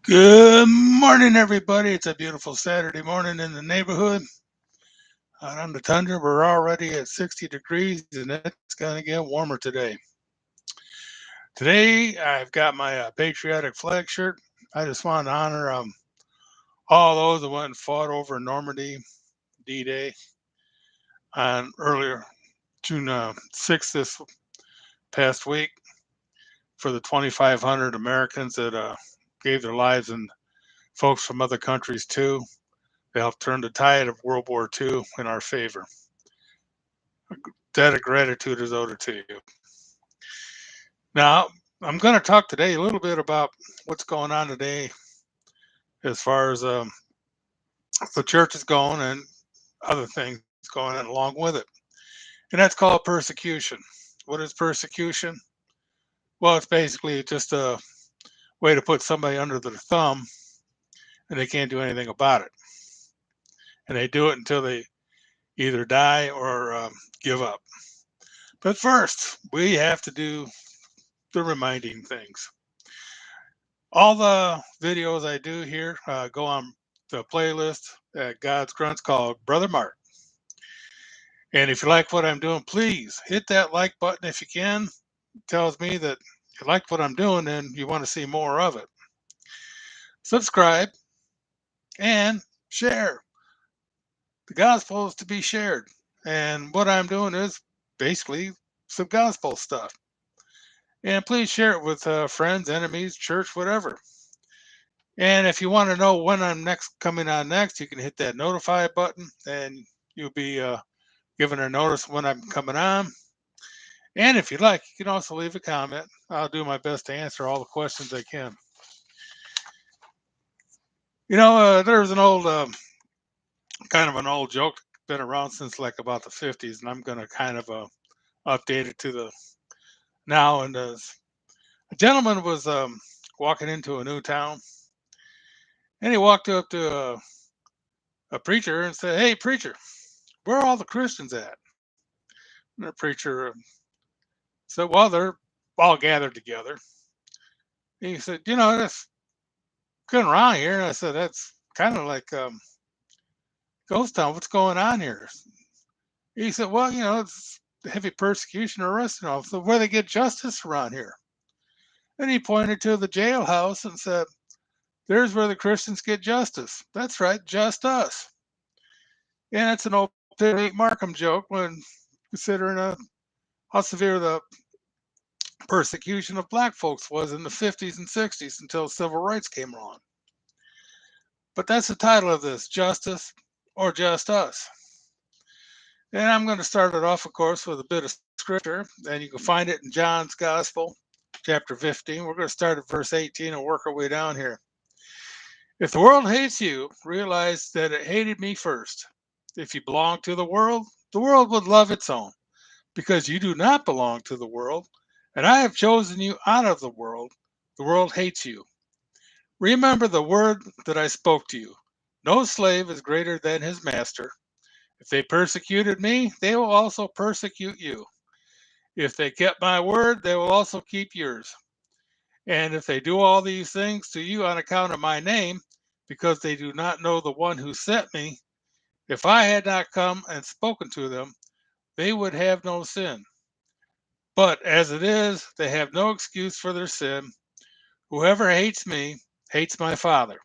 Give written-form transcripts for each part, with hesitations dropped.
Good morning, everybody. It's a beautiful Saturday morning in the neighborhood. Out on the tundra, we're already at 60 degrees, and it's going to get warmer today. Today, I've got my patriotic flag shirt. I just want to honor all those that went and fought over Normandy D-Day on earlier June 6th this past week for the 2,500 Americans that gave their lives, and folks from other countries too. They helped turn the tide of World War II in our favor. Debt of gratitude is owed to you. Now, I'm going to talk today a little bit about what's going on today as far as the church is going and other things going on along with it. And that's called persecution. What is persecution? Well, it's basically just a way to put somebody under their thumb and they can't do anything about it. And they do it until they either die or give up. But first, we have to do the reminding things. All the videos I do here go on the playlist at God's Grunts called Brother Mark. And if you like what I'm doing, please hit that like button if you can. It tells me that you like what I'm doing and you want to see more of it. Subscribe and share. The gospel is to be shared. And what I'm doing is basically some gospel stuff. And please share it with friends, enemies, church, whatever. And if you want to know when I'm coming on next, you can hit that notify button and you'll be given a notice when I'm coming on. And if you like, you can also leave a comment. I'll do my best to answer all the questions I can. There's an old, kind of an old joke, been around since like about the 50s, and I'm going to kind of update it to the now. And a gentleman was walking into a new town, and he walked up to a preacher and said, "Hey, preacher, where are all the Christians at?" And the preacher said, "Well, they're all gathered together." He said, "That's going around here." And I said, "That's kind of like ghost town. What's going on here?" He said, "Well, it's heavy persecution, arrest and all. So where they get justice around here?" And he pointed to the jailhouse and said, "There's where the Christians get justice. That's right, just us." And it's an old Pete Markham joke when considering how severe the persecution of black folks was in the 50s and 60s until civil rights came along. But that's the title of this, Justice or Just Us. And I'm going to start it off, of course, with a bit of scripture, and you can find it in John's Gospel, chapter 15. We're going to start at verse 18 and work our way down here. "If the world hates you, realize that it hated me first. If you belong to the world would love its own. Because you do not belong to the world, and I have chosen you out of the world hates you. Remember the word that I spoke to you. No slave is greater than his master. If they persecuted me, they will also persecute you. If they kept my word, they will also keep yours. And if they do all these things to you on account of my name, because they do not know the one who sent me, if I had not come and spoken to them, they would have no sin. But as it is, they have no excuse for their sin. Whoever hates me hates my Father."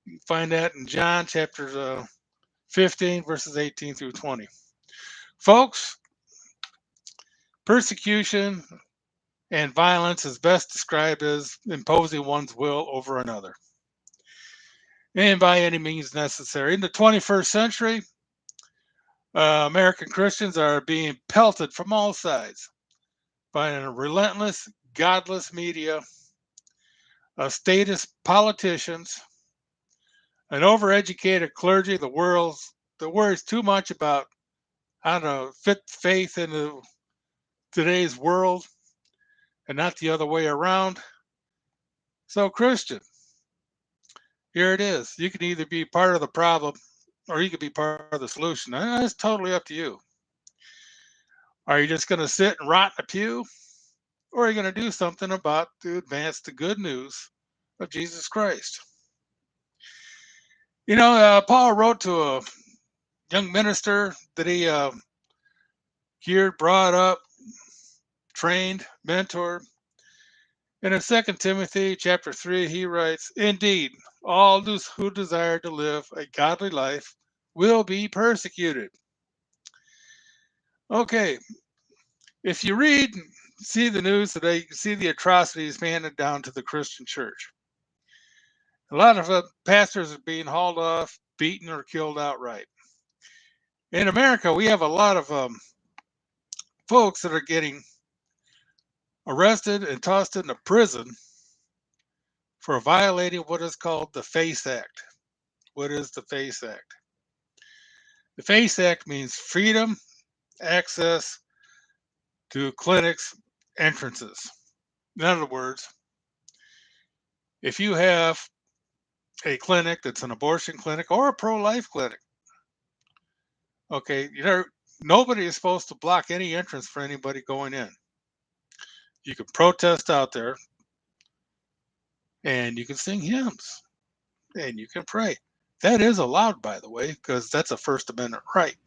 You can find that in John chapter 15, verses 18 through 20. Folks, persecution and violence is best described as imposing one's will over another, and by any means necessary. In the 21st century, American Christians are being pelted from all sides by a relentless, godless media, statist politicians, an overeducated clergy, the world that worries too much about, I don't know, fit faith into today's world and not the other way around. So, Christian, here it is. You can either be part of the problem or you could be part of the solution. And it's totally up to you. Are you just going to sit and rot in a pew? Or are you going to do something about to advance the good news of Jesus Christ. Paul wrote to a young minister that he geared, brought up, trained, mentored. And in 2 Timothy chapter 3, he writes, "Indeed, all those who desire to live a godly life will be persecuted." Okay, if you read, see the news today, you can see the atrocities handed down to the Christian church. A lot of pastors are being hauled off, beaten, or killed outright. In America, we have a lot of folks that are getting arrested and tossed into prison for violating what is called the FACE Act. What is the FACE Act? The FACE Act means freedom, access to clinics, entrances. In other words, if you have a clinic that's an abortion clinic or a pro-life clinic, okay, nobody is supposed to block any entrance for anybody going in. You can protest out there, and you can sing hymns, and you can pray. That is allowed, by the way, because that's a First Amendment right.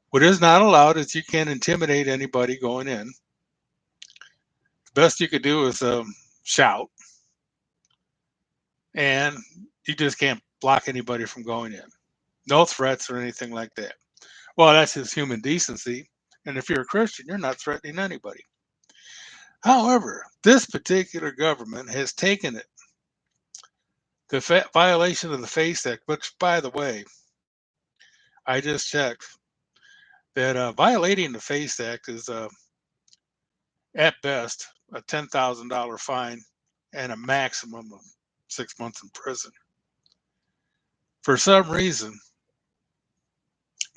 What is not allowed is you can't intimidate anybody going in. The best you could do is shout, and you just can't block anybody from going in. No threats or anything like that. Well, that's just human decency. And if you're a Christian, you're not threatening anybody. However, this particular government has taken it, the violation of the FACE Act, which, by the way, I just checked that violating the FACE Act is, at best, a $10,000 fine and a maximum of 6 months in prison. For some reason,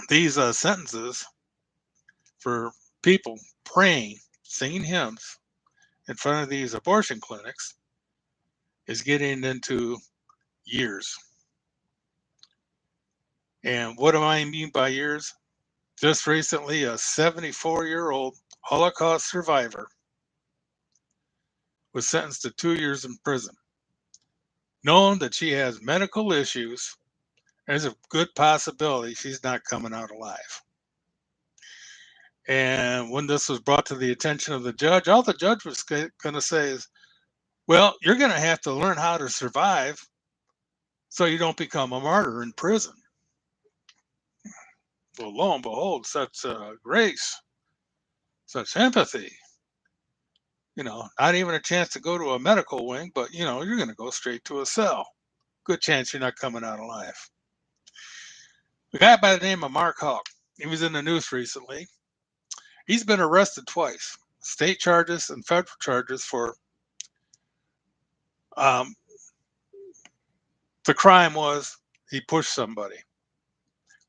these sentences for people praying, singing hymns in front of these abortion clinics is getting into years. And what do I mean by years? Just recently, a 74-year-old Holocaust survivor was sentenced to 2 years in prison, knowing that she has medical issues. There's a good possibility she's not coming out alive. And when this was brought to the attention of the judge, all the judge was going to say is, well, you're going to have to learn how to survive so you don't become a martyr in prison. Well, lo and behold, such grace, such empathy, not even a chance to go to a medical wing, but, you're going to go straight to a cell. Good chance you're not coming out alive. A guy by the name of Mark Hawk, he was in the news recently. He's been arrested twice, state charges and federal charges for the crime was he pushed somebody.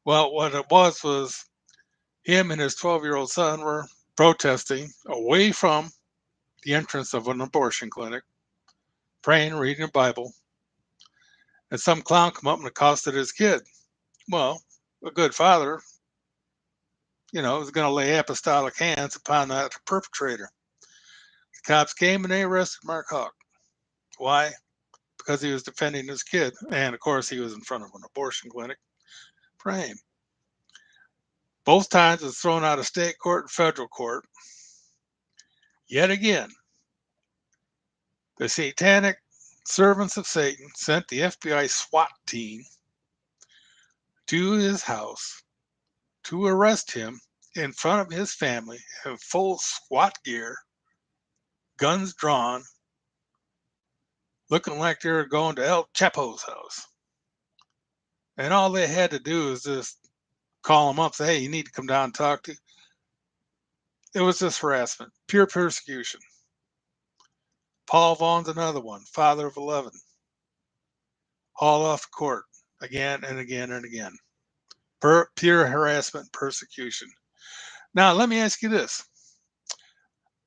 Well, what it was him and his 12-year-old son were protesting away from the entrance of an abortion clinic, praying, reading the Bible, and some clown come up and accosted his kid. Well, a good father, is going to lay apostolic hands upon that perpetrator. The cops came and they arrested Mark Hawk. Why? Because he was defending his kid. And of course, he was in front of an abortion clinic praying. Both times it was thrown out of state court and federal court. Yet again, the satanic servants of Satan sent the FBI SWAT team to his house to arrest him in front of his family in full SWAT gear, guns drawn, looking like they were going to El Chapo's house. And all they had to do is just call him up, say, hey, you need to come down and talk to. It was just harassment, pure persecution. Paul Vaughn's another one, father of 11. Hauled off court again and again and again. Pure harassment, persecution. Now, let me ask you this.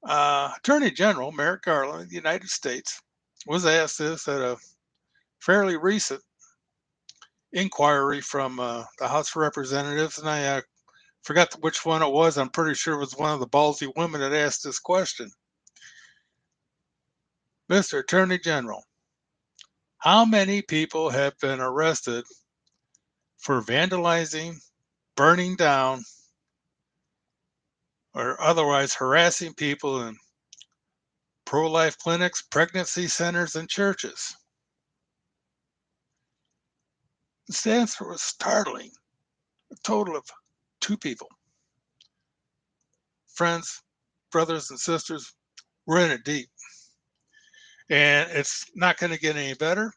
Attorney General Merrick Garland of the United States was asked this at a fairly recent inquiry from the House of Representatives, and I forgot which one it was. I'm pretty sure it was one of the ballsy women that asked this question. Mr. Attorney General, how many people have been arrested for vandalizing, burning down, or otherwise harassing people in pro life clinics, pregnancy centers, and churches? The answer was startling. A total of two people. Friends, brothers, and sisters, we're in it deep. And it's not going to get any better.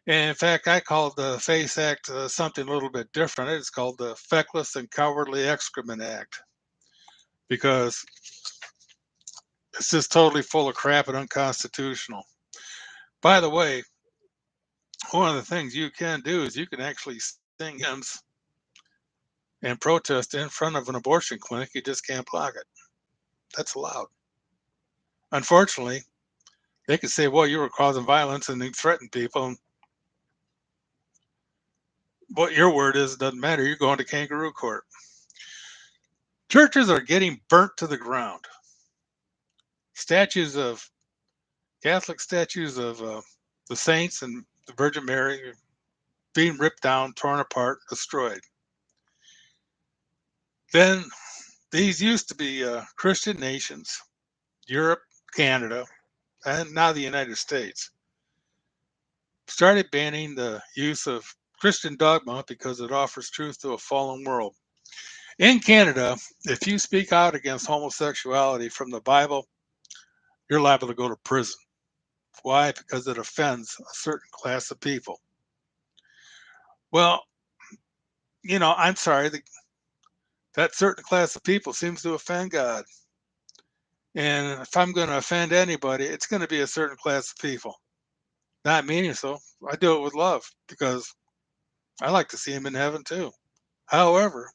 And in fact, I called the FACE Act something a little bit different. It's called the Feckless and Cowardly Excrement Act because it's just totally full of crap and unconstitutional. By the way, one of the things you can do is you can actually sing hymns and protest in front of an abortion clinic. You just can't block it. That's allowed. Unfortunately, they could say, well, you were causing violence and you threatened people. And what your word is doesn't matter. You're going to kangaroo court. Churches are getting burnt to the ground. Statues of Catholic statues of the saints and the Virgin Mary being ripped down, torn apart, destroyed. Then these used to be Christian nations, Europe, Canada, and now the United States, started banning the use of Christian dogma because it offers truth to a fallen world. In Canada, if you speak out against homosexuality from the Bible, you're liable to go to prison. Why? Because it offends a certain class of people. Well, I'm sorry, that certain class of people seems to offend God. And if I'm going to offend anybody, it's going to be a certain class of people. Not meaning so. I do it with love because I like to see him in heaven too. However,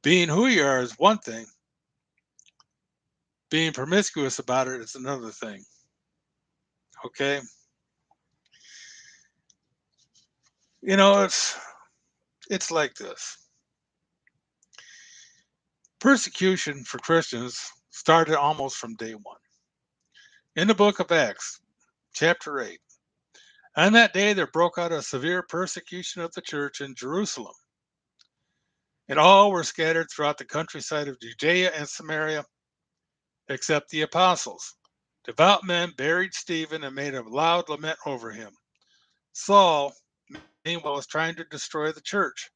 being who you are is one thing. Being promiscuous about it is another thing. Okay? It's like this. Persecution for Christians started almost from day one. In the book of Acts, chapter 8, on that day there broke out a severe persecution of the church in Jerusalem, and all were scattered throughout the countryside of Judea and Samaria, except the apostles. Devout men buried Stephen and made a loud lament over him. Saul, meanwhile, was trying to destroy the church.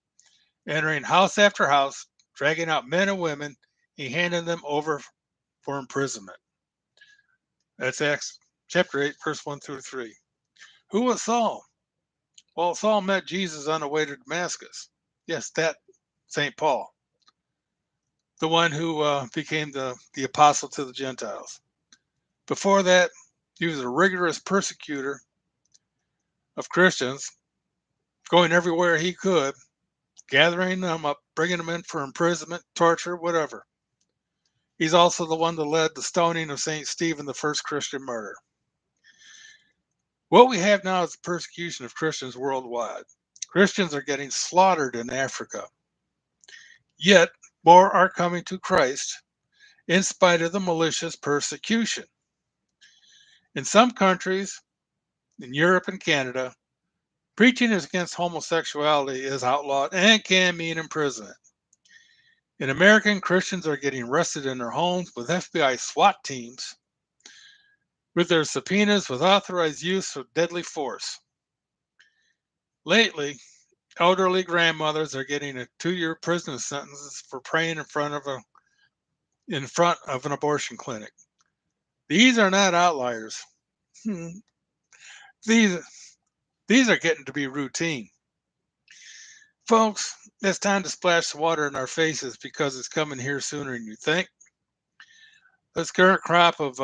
Entering house after house, dragging out men and women, he handed them over for imprisonment. That's Acts chapter 8, verse 1 through 3. Who was Saul? Well, Saul met Jesus on the way to Damascus. Yes, that St. Paul, the one who became the apostle to the Gentiles. Before that, he was a rigorous persecutor of Christians, going everywhere he could, gathering them up, bringing them in for imprisonment, torture, whatever. He's also the one that led the stoning of St. Stephen, the first Christian martyr. What we have now is the persecution of Christians worldwide. Christians are getting slaughtered in Africa. Yet, more are coming to Christ in spite of the malicious persecution. In some countries, in Europe and Canada, preaching against homosexuality is outlawed and can mean imprisonment. In America, Christians are getting arrested in their homes with FBI SWAT teams with their subpoenas with authorized use of deadly force. Lately, elderly grandmothers are getting a 2-year prison sentence for praying in front of an abortion clinic. These are not outliers. These these are getting to be routine. Folks, it's time to splash the water in our faces because it's coming here sooner than you think. This current crop of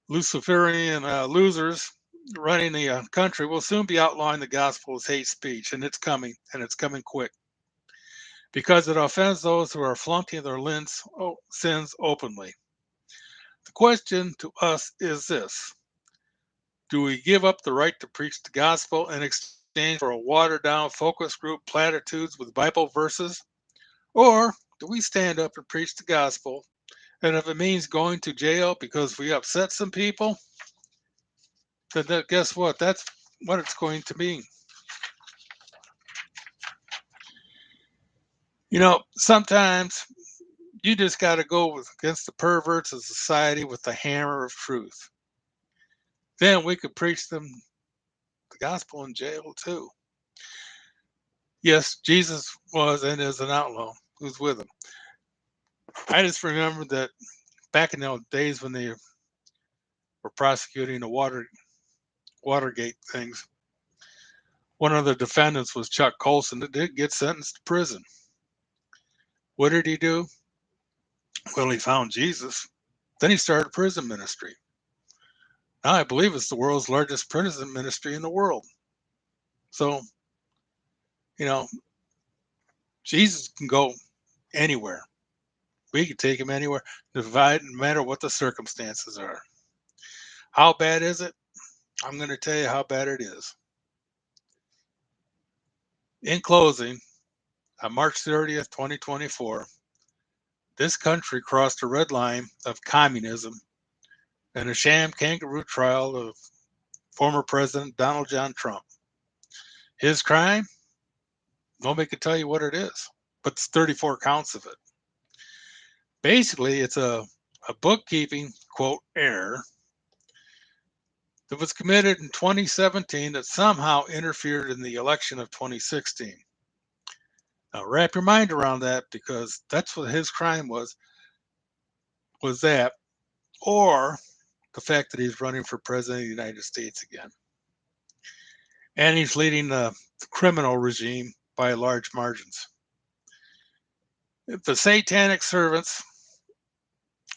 Luciferian losers running the country will soon be outlawing the gospel as hate speech, and it's coming quick because it offends those who are flaunting their sins openly. The question to us is this: do we give up the right to preach the gospel in exchange for a watered down focus group platitudes with Bible verses? Or do we stand up and preach the gospel And if it means going to jail because we upset some people, then guess what? That's what it's going to mean. Sometimes you just got to go against the perverts of society with the hammer of truth. Then we could preach them the gospel in jail too. Yes, Jesus was and is an outlaw who's with him. I just remember that back in the old days when they were prosecuting the Watergate things, one of the defendants was Chuck Colson that did get sentenced to prison. What did he do? Well, he found Jesus. Then he started a prison ministry. Now I believe it's the world's largest prison ministry in the world. So, you know, Jesus can go anywhere. We can take him anywhere, no matter what the circumstances are. How bad is it? I'm going to tell you how bad it is. In closing, on March 30th, 2024, this country crossed a red line of communism in a sham kangaroo trial of former President Donald John Trump. His crime? Nobody can tell you what it is, but it's 34 counts of it. Basically, it's a bookkeeping, quote, error that was committed in 2017 that somehow interfered in the election of 2016. Now, wrap your mind around that because that's what his crime was that, or the fact that he's running for president of the United States again. And he's leading the criminal regime by large margins. If the satanic servants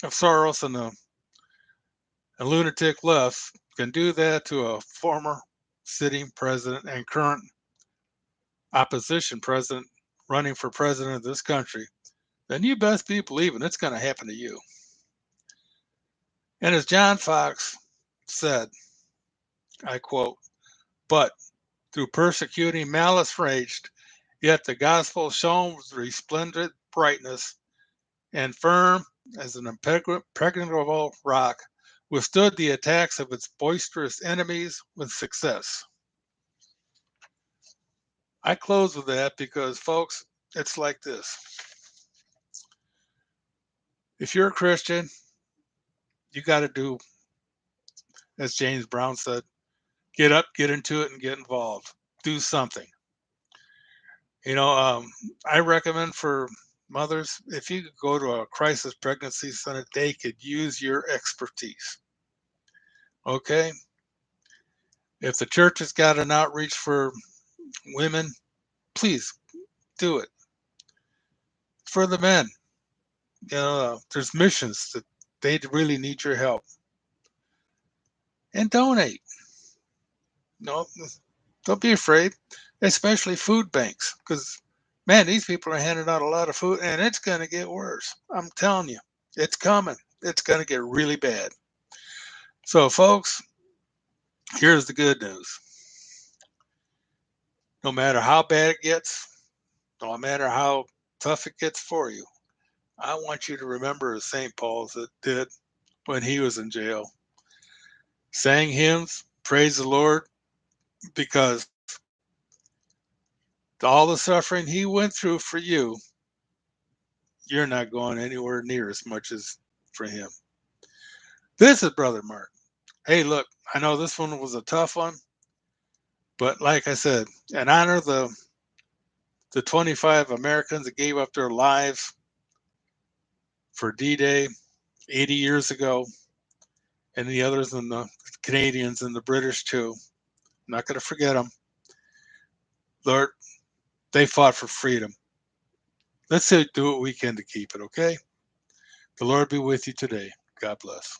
of Soros and the lunatic left can do that to a former sitting president and current opposition president running for president of this country, then you best be believing it's going to happen to you. And as John Fox said, I quote, "But through persecuting malice raged, yet the gospel shone with resplendent brightness, and firm as an impregnable rock, withstood the attacks of its boisterous enemies with success." I close with that because, folks, it's like this. If you're a Christian, you got to do, as James Brown said, get up, get into it, and get involved. Do something. I recommend for mothers, if you could go to a crisis pregnancy center, they could use your expertise. Okay? If the church has got an outreach for women, please do it. For the men, there's missions that they really need your help. And donate. No, don't be afraid, especially food banks, because man, these people are handing out a lot of food, and it's going to get worse. I'm telling you, it's coming. It's going to get really bad. So, folks, here's the good news. No matter how bad it gets, no matter how tough it gets for you, I want you to remember as St. Paul did when he was in jail. Sang hymns, praise the Lord, because all the suffering he went through for you, you're not going anywhere near as much as for him. This is Brother Mark. Hey, look, I know this one was a tough one, but like I said, and honor the 25 Americans that gave up their lives for D-Day 80 years ago, and the others and the Canadians and the British too. I'm not going to forget them. Lord, they fought for freedom. Let's do what we can to keep it, okay? The Lord be with you today. God bless.